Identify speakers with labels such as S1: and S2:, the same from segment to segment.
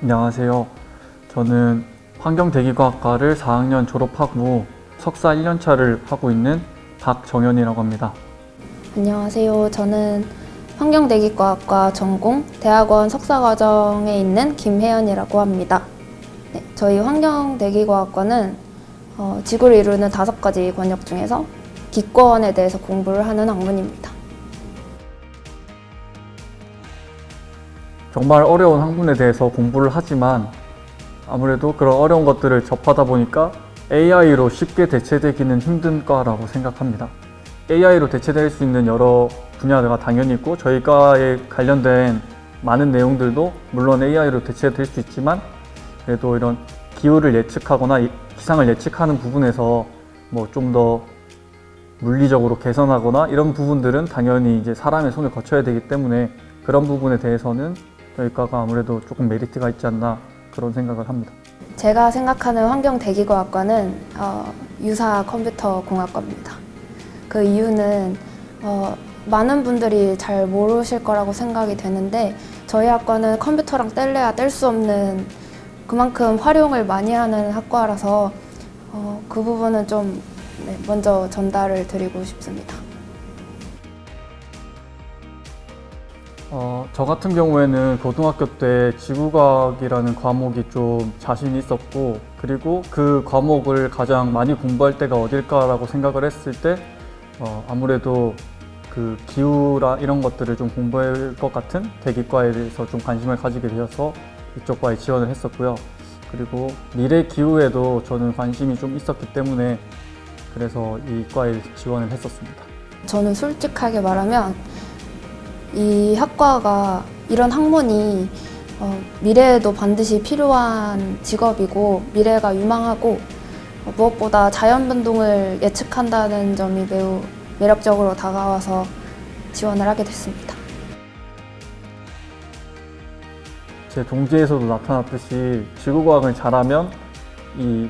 S1: 안녕하세요. 저는 환경대기과학과를 4학년 졸업하고 석사 1년차를 하고 있는 박정현이라고 합니다.
S2: 안녕하세요. 저는 환경대기과학과 전공 대학원 석사과정에 있는 김혜연이라고 합니다. 네, 저희 환경대기과학과는 지구를 이루는 5가지 권역 중에서 기권에 대해서 공부를 하는 학문입니다.
S1: 정말 어려운 학문에 대해서 공부를 하지만 아무래도 그런 어려운 것들을 접하다 보니까 AI로 쉽게 대체되기는 힘든 과라고 생각합니다. AI로 대체될 수 있는 여러 분야가 당연히 있고 저희 과에 관련된 많은 내용들도 물론 AI로 대체될 수 있지만 그래도 이런 기후를 예측하거나 기상을 예측하는 부분에서 뭐 좀 더 물리적으로 개선하거나 이런 부분들은 당연히 이제 사람의 손을 거쳐야 되기 때문에 그런 부분에 대해서는 저희 과가 아무래도 조금 메리트가 있지 않나 그런 생각을 합니다.
S2: 제가 생각하는 환경대기과학과는 유사 컴퓨터공학과입니다. 그 이유는 많은 분들이 잘 모르실 거라고 생각이 되는데 저희 학과는 컴퓨터랑 뗄래야 뗄 수 없는 그만큼 활용을 많이 하는 학과라서 그 부분은 좀 먼저 전달을 드리고 싶습니다.
S1: 저 같은 경우에는 고등학교 때 지구과학이라는 과목이 좀 자신이 있었고 그리고 그 과목을 가장 많이 공부할 때가 어딜까라고 생각을 했을 때 아무래도 그 기후라 이런 것들을 좀 공부할 것 같은 대기과에 대해서 좀 관심을 가지게 되어서 이쪽 과에 지원을 했었고요. 그리고 미래 기후에도 저는 관심이 좀 있었기 때문에 그래서 이 과에 지원을 했었습니다.
S2: 저는 솔직하게 말하면 이 학과가 이런 학문이 미래에도 반드시 필요한 직업이고 미래가 유망하고 무엇보다 자연변동을 예측한다는 점이 매우 매력적으로 다가와서 지원을 하게 됐습니다.
S1: 제 동지에서도 나타났듯이 지구과학을 잘하면 이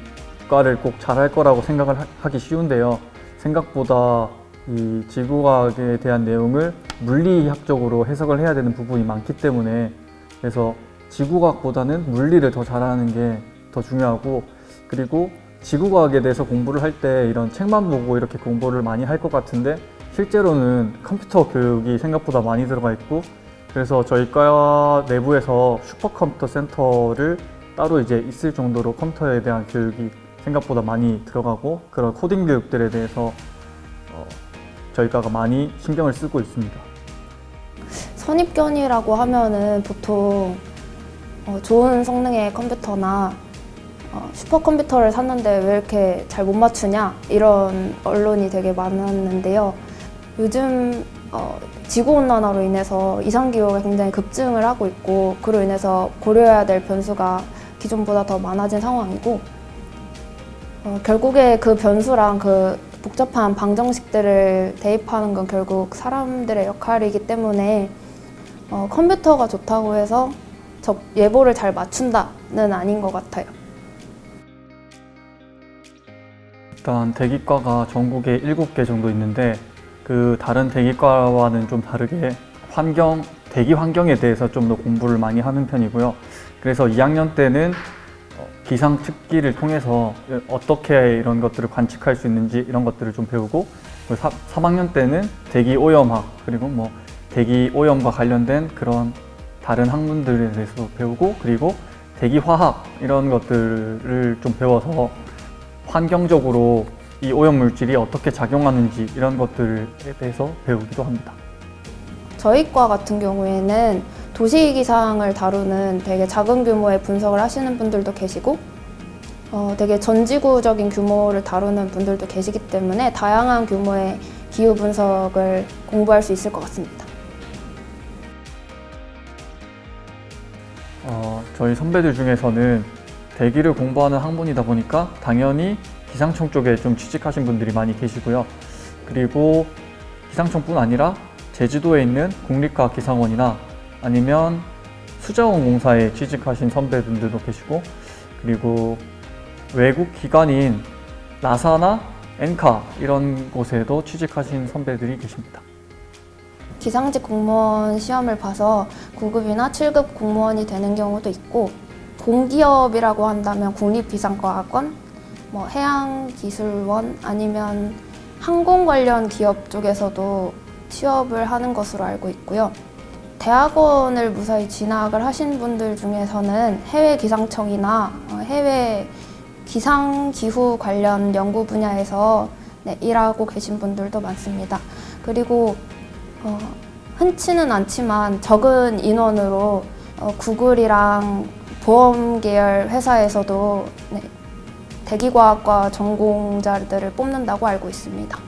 S1: 과를 꼭 잘할 거라고 생각을 하기 쉬운데요. 생각보다 이 지구과학에 대한 내용을 물리학적으로 해석을 해야 되는 부분이 많기 때문에 그래서 지구과학보다는 물리를 더 잘하는 게 더 중요하고 그리고 지구과학에 대해서 공부를 할 때 이런 책만 보고 이렇게 공부를 많이 할 것 같은데 실제로는 컴퓨터 교육이 생각보다 많이 들어가 있고 그래서 저희 과 내부에서 슈퍼컴퓨터 센터를 따로 이제 있을 정도로 컴퓨터에 대한 교육이 생각보다 많이 들어가고 그런 코딩 교육들에 대해서 저희 과가 많이 신경을 쓰고 있습니다.
S2: 선입견이라고 하면은 보통 좋은 성능의 컴퓨터나 슈퍼컴퓨터를 샀는데 왜 이렇게 잘 못 맞추냐 이런 언론이 되게 많았는데요. 요즘 지구온난화로 인해서 이상기후가 굉장히 급증을 하고 있고 그로 인해서 고려해야 될 변수가 기존보다 더 많아진 상황이고 결국에 그 변수랑 그 복잡한 방정식들을 대입하는 건 결국 사람들의 역할이기 때문에 컴퓨터가 좋다고 해서 예보를 잘 맞춘다는 아닌 것 같아요.
S1: 일단 대기과가 전국에 7개 정도 있는데 그 다른 대기과와는 좀 다르게 대기 환경에 대해서 좀 더 공부를 많이 하는 편이고요. 그래서 2학년 때는 기상 특기를 통해서 어떻게 이런 것들을 관측할 수 있는지 이런 것들을 좀 배우고 3학년 때는 대기 오염학 그리고 뭐 대기 오염과 관련된 그런 다른 학문들에 대해서 배우고 그리고 대기 화학 이런 것들을 좀 배워서 환경적으로 이 오염 물질이 어떻게 작용하는지 이런 것들에 대해서 배우기도 합니다.
S2: 저희 과 같은 경우에는 도시 기상을 다루는 되게 작은 규모의 분석을 하시는 분들도 계시고 되게 전지구적인 규모를 다루는 분들도 계시기 때문에 다양한 규모의 기후 분석을 공부할 수 있을 것 같습니다.
S1: 저희 선배들 중에서는 대기를 공부하는 학문이다 보니까 당연히 기상청 쪽에 좀 취직하신 분들이 많이 계시고요. 그리고 기상청뿐 아니라 제주도에 있는 국립과학기상원이나 아니면 수자원공사에 취직하신 선배분들도 계시고 그리고 외국 기관인 나사나 엔카 이런 곳에도 취직하신 선배들이 계십니다.
S2: 기상직 공무원 시험을 봐서 9급이나 7급 공무원이 되는 경우도 있고 공기업이라고 한다면 국립비상과학원, 해양기술원 아니면 항공 관련 기업 쪽에서도 취업을 하는 것으로 알고 있고요. 대학원을 무사히 진학을 하신 분들 중에서는 해외 기상청이나 해외 기상기후 관련 연구 분야에서 일하고 계신 분들도 많습니다. 그리고 흔치는 않지만 적은 인원으로 구글이랑 보험 계열 회사에서도 대기과학과 전공자들을 뽑는다고 알고 있습니다.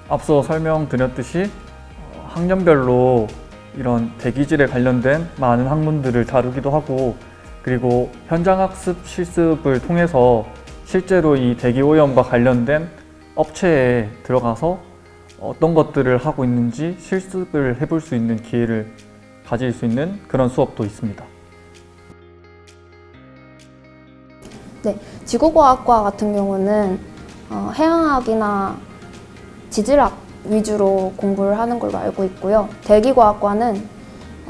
S1: 앞서 설명드렸듯이 학년별로 이런 대기질에 관련된 많은 학문들을 다루기도 하고, 그리고 현장학습 실습을 통해서 실제로 이 대기오염과 관련된 업체에 들어가서 어떤 것들을 하고 있는지 실습을 해볼 수 있는 기회를 가질 수 있는 그런 수업도 있습니다.
S2: 네, 지구과학과 같은 경우는 해양학이나 지질학 위주로 공부를 하는 걸로 알고 있고요. 대기과학과는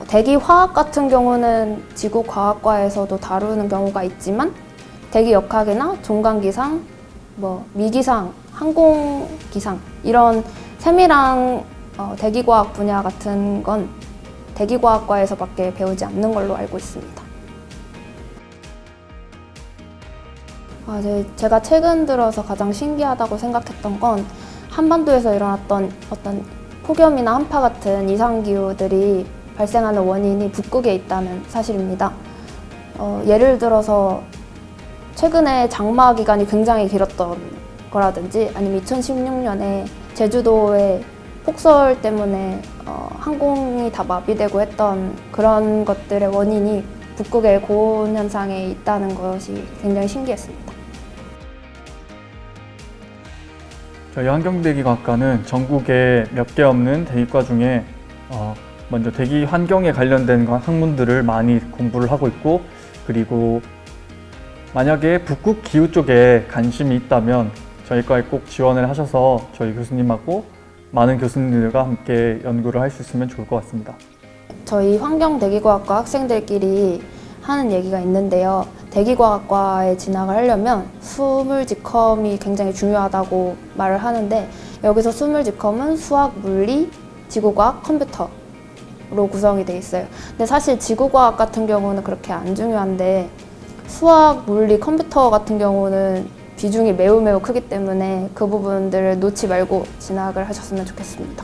S2: 대기화학 같은 경우는 지구과학과에서도 다루는 경우가 있지만 대기역학이나 종강기상, 미기상, 항공기상 이런 세밀한 대기과학 분야 같은 건 대기과학과에서밖에 배우지 않는 걸로 알고 있습니다. 제가 최근 들어서 가장 신기하다고 생각했던 건 한반도에서 일어났던 어떤 폭염이나 한파 같은 이상기후들이 발생하는 원인이 북극에 있다는 사실입니다. 예를 들어서 최근에 장마 기간이 굉장히 길었던 거라든지 아니면 2016년에 제주도의 폭설 때문에 항공이 다 마비되고 했던 그런 것들의 원인이 북극의 고온 현상에 있다는 것이 굉장히 신기했습니다.
S1: 저희 환경대기과학과는 전국에 몇 개 없는 대기과 중에 먼저 대기 환경에 관련된 학문들을 많이 공부를 하고 있고, 그리고 만약에 북극 기후 쪽에 관심이 있다면 저희 과에 꼭 지원을 하셔서 저희 교수님하고 많은 교수님들과 함께 연구를 할 수 있으면 좋을 것 같습니다.
S2: 저희 환경대기과학과 학생들끼리 하는 얘기가 있는데요. 대기과학과에 진학을 하려면 수물지컴이 굉장히 중요하다고 말을 하는데, 여기서 수물지컴은 수학, 물리, 지구과학, 컴퓨터로 구성이 돼 있어요. 근데 사실 지구과학 같은 경우는 그렇게 안 중요한데 수학, 물리, 컴퓨터 같은 경우는 비중이 매우 크기 때문에 그 부분들을 놓지 말고 진학을 하셨으면 좋겠습니다.